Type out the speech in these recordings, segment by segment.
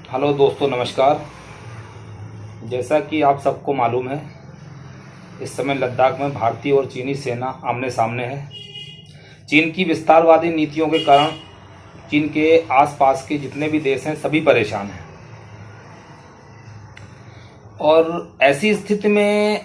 Hello दोस्तों, नमस्कार। जैसा कि आप सबको मालूम है, इस समय लद्दाख में भारतीय और चीनी सेना आमने सामने है। चीन की विस्तारवादी नीतियों के कारण चीन के आसपास के जितने भी देश हैं सभी परेशान हैं। और ऐसी स्थिति में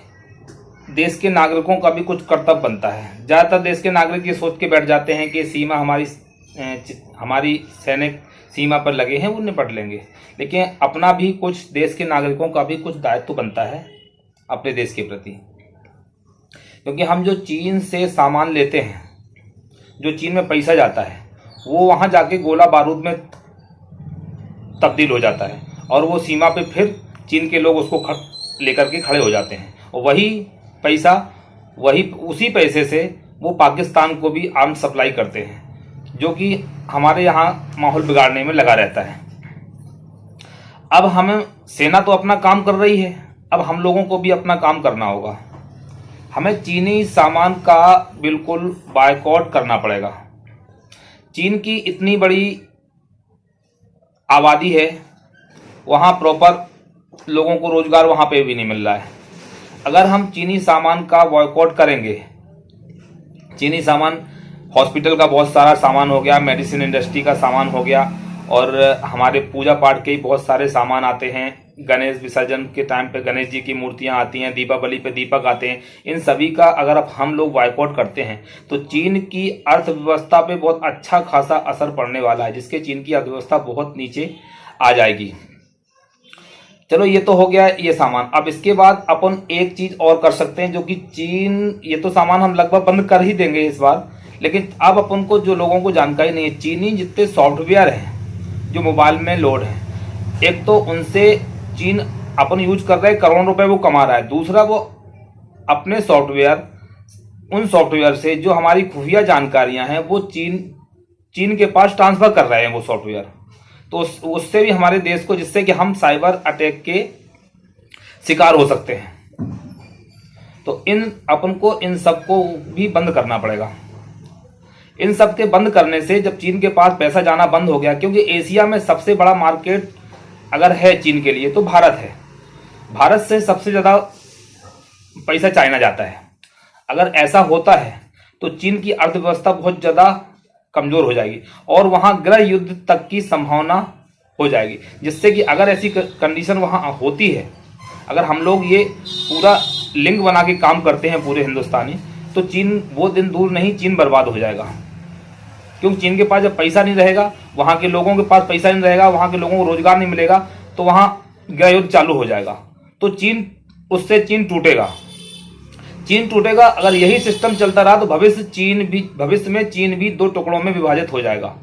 देश के नागरिकों का भी कुछ कर्तव्य बनता है। ज़्यादातर देश के नागरिक ये सोच के बैठ जाते हैं कि सीमा हमारी सैनिक सीमा पर लगे हैं, वो निपट लेंगे। लेकिन अपना भी कुछ, देश के नागरिकों का भी कुछ दायित्व बनता है अपने देश के प्रति। क्योंकि हम जो चीन से सामान लेते हैं, जो चीन में पैसा जाता है, वो वहाँ जाके गोला बारूद में तब्दील हो जाता है और वो सीमा पे फिर चीन के लोग उसको लेकर के खड़े हो जाते हैं। और उसी पैसे से वो पाकिस्तान को भी आर्म सप्लाई करते हैं, जो कि हमारे यहाँ माहौल बिगाड़ने में लगा रहता है। अब हमें, सेना तो अपना काम कर रही है, अब हम लोगों को भी अपना काम करना होगा। हमें चीनी सामान का बिल्कुल बायकॉट करना पड़ेगा। चीन की इतनी बड़ी आबादी है, वहाँ प्रॉपर लोगों को रोजगार वहाँ पे भी नहीं मिल रहा है। अगर हम चीनी सामान का बॉयकॉट करेंगे, चीनी सामान, हॉस्पिटल का बहुत सारा सामान हो गया, मेडिसिन इंडस्ट्री का सामान हो गया, और हमारे पूजा पाठ के ही बहुत सारे सामान आते हैं। गणेश विसर्जन के टाइम पे गणेश जी की मूर्तियां आती हैं, दीपावली पे दीपक आते हैं। इन सभी का अगर अब हम लोग बॉयकॉट करते हैं तो चीन की अर्थव्यवस्था पे बहुत अच्छा खासा असर पड़ने वाला है, जिसके चीन की अर्थव्यवस्था बहुत नीचे आ जाएगी। चलो, ये तो हो गया ये सामान। अब इसके बाद अपन एक चीज और कर सकते हैं, जो कि चीन, ये तो सामान हम लगभग बंद कर ही देंगे इस बार, लेकिन अब अपन को, जो लोगों को जानकारी नहीं है, चीनी जितने सॉफ्टवेयर हैं जो मोबाइल में लोड है, एक तो उनसे चीन अपन यूज कर रहे हैं, करोड़ों रुपए वो कमा रहा है। दूसरा, वो अपने सॉफ्टवेयर, उन सॉफ्टवेयर से जो हमारी खुफिया जानकारियां हैं वो चीन के पास ट्रांसफर कर रहे हैं वो सॉफ्टवेयर। तो उससे भी हमारे देश को, जिससे कि हम साइबर अटैक के शिकार हो सकते हैं। तो अपन को इन सबको भी बंद करना पड़ेगा। इन सब के बंद करने से जब चीन के पास पैसा जाना बंद हो गया, क्योंकि एशिया में सबसे बड़ा मार्केट अगर है चीन के लिए तो भारत है। भारत से सबसे ज़्यादा पैसा चाइना जाता है। अगर ऐसा होता है तो चीन की अर्थव्यवस्था बहुत ज़्यादा कमज़ोर हो जाएगी और वहाँ गृह युद्ध तक की संभावना हो जाएगी। जिससे कि अगर ऐसी कंडीशन वहाँ होती है, अगर हम लोग ये पूरा लिंक बना के काम करते हैं पूरे हिंदुस्तानी, तो चीन, वो दिन दूर नहीं, चीन बर्बाद हो जाएगा। क्योंकि चीन के पास जब पैसा नहीं रहेगा, वहाँ के लोगों के पास पैसा नहीं रहेगा, वहाँ के लोगों को रोजगार नहीं मिलेगा, तो वहाँ गृह युद्ध चालू हो जाएगा। तो उससे चीन टूटेगा। अगर यही सिस्टम चलता रहा तो भविष्य में चीन भी दो टुकड़ों में विभाजित हो जाएगा,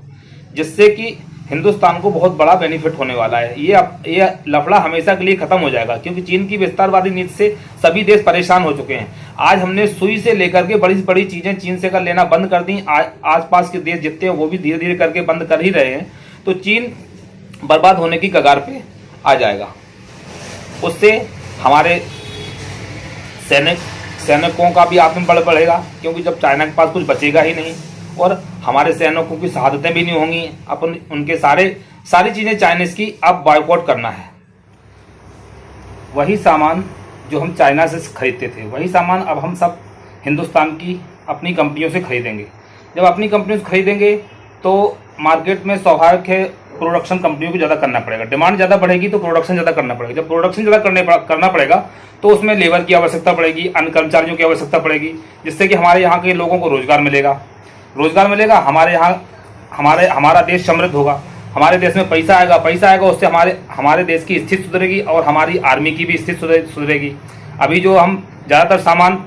जिससे कि हिंदुस्तान को बहुत बड़ा बेनिफिट होने वाला है। ये लफड़ा हमेशा के लिए खत्म हो जाएगा, क्योंकि चीन की विस्तारवादी नीति से सभी देश परेशान हो चुके हैं। आज हमने सुई से लेकर के बड़ी बड़ी चीजें चीन से कर लेना बंद कर दी। आसपास के देश जितने हैं वो भी धीरे धीरे करके बंद कर ही रहे हैं। तो चीन बर्बाद होने की कगार पे आ जाएगा। उससे हमारे सैनिकों का भी आत्मबल बढ़ेगा, क्योंकि जब चाइना के पास कुछ बचेगा ही नहीं, और हमारे सैनिकों की शहादतें भी नहीं होंगी। अपन उनके सारी चीज़ें चाइनीज़ की अब बॉयकॉट करना है। वही सामान जो हम चाइना से खरीदते थे, वही सामान अब हम सब हिंदुस्तान की अपनी कंपनियों से खरीदेंगे। जब अपनी कंपनियों से खरीदेंगे तो मार्केट में स्वाभाविक है, प्रोडक्शन कंपनियों को ज़्यादा करना पड़ेगा। डिमांड ज़्यादा बढ़ेगी तो प्रोडक्शन ज़्यादा करना पड़ेगा। जब प्रोडक्शन ज़्यादा करना पड़ेगा तो उसमें लेबर की आवश्यकता पड़ेगी, अन्य कर्मचारियों की आवश्यकता पड़ेगी, जिससे कि हमारे यहाँ के लोगों को रोजगार मिलेगा। हमारा देश समृद्ध होगा, हमारे देश में पैसा आएगा। उससे हमारे देश की स्थिति सुधरेगी और हमारी आर्मी की भी स्थिति सुधरेगी। अभी जो हम ज़्यादातर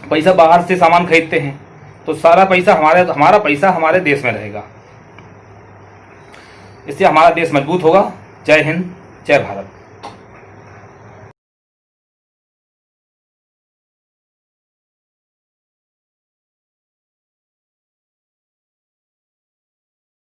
पैसा बाहर से सामान खरीदते हैं, तो सारा पैसा हमारा पैसा हमारे देश में रहेगा। इससे हमारा देश मजबूत होगा। जय हिंद, जय भारत।